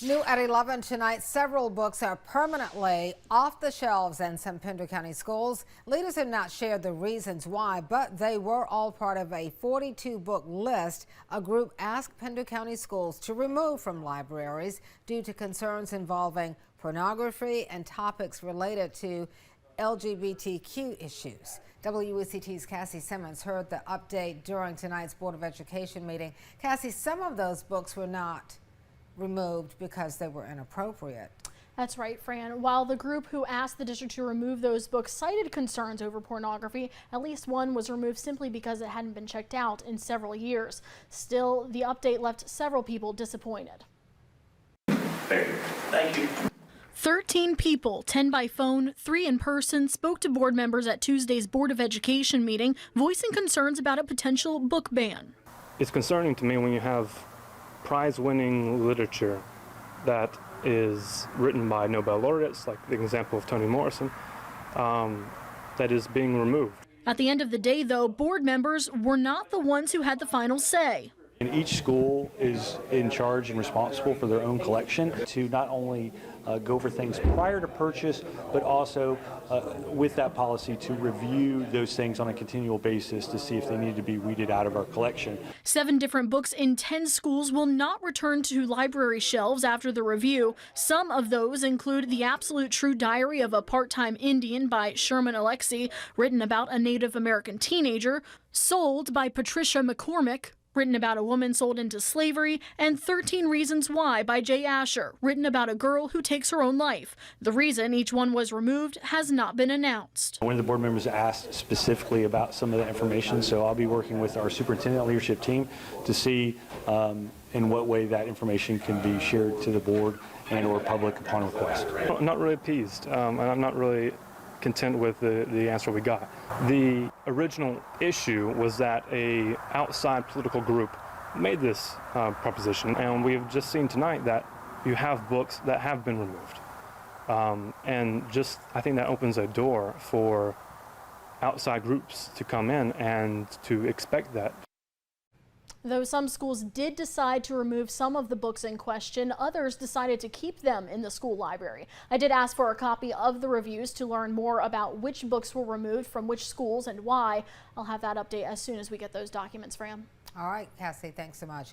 New at 11 tonight, several books are permanently off the shelves in some Pender County schools. Leaders have not shared the reasons why, but they were all part of a 42-book list a group asked Pender County schools to remove from libraries due to concerns involving pornography and topics related to LGBTQ issues. WECT's Cassie Simmons heard the update during tonight's Board of Education meeting. Cassie, some of those books were not removed because they were inappropriate. That's right, Fran. While the group who asked the district to remove those books cited concerns over pornography, at least one was removed simply because it hadn't been checked out in several years. Still, the update left several people disappointed. Thank you. 13 people, 10 by phone, 3 in person, spoke to board members at Tuesday's Board of Education meeting, voicing concerns about a potential book ban. It's concerning to me when you have prize-winning literature that is written by Nobel laureates, like the example of Toni Morrison, that is being removed. At the end of the day, though, board members were not the ones who had the final say. And each school is in charge and responsible for their own collection to not only go for things prior to purchase, but also with that policy to review those things on a continual basis to see if they need to be weeded out of our collection. 7 different books in 10 schools will not return to library shelves after the review. Some of those include The Absolute True Diary of a Part-Time Indian by Sherman Alexie, written about a Native American teenager, Sold by Patricia McCormick, written about a woman sold into slavery, and 13 Reasons Why by Jay Asher, written about a girl who takes her own life. The reason each one was removed has not been announced. One of the board members asked specifically about some of the information, so I'll be working with our superintendent leadership team to see in what way that information can be shared to the board and or public upon request. I'm not really appeased, and I'm not really content with the answer we got. The original issue was that a outside political group made this proposition, and we've just seen tonight that you have books that have been removed. And just, I think that opens a door for outside groups to come in and to expect that. Though some schools did decide to remove some of the books in question, others decided to keep them in the school library. I did ask for a copy of the reviews to learn more about which books were removed from which schools and why. I'll have that update as soon as we get those documents, Fran. All right, Cassie, thanks so much.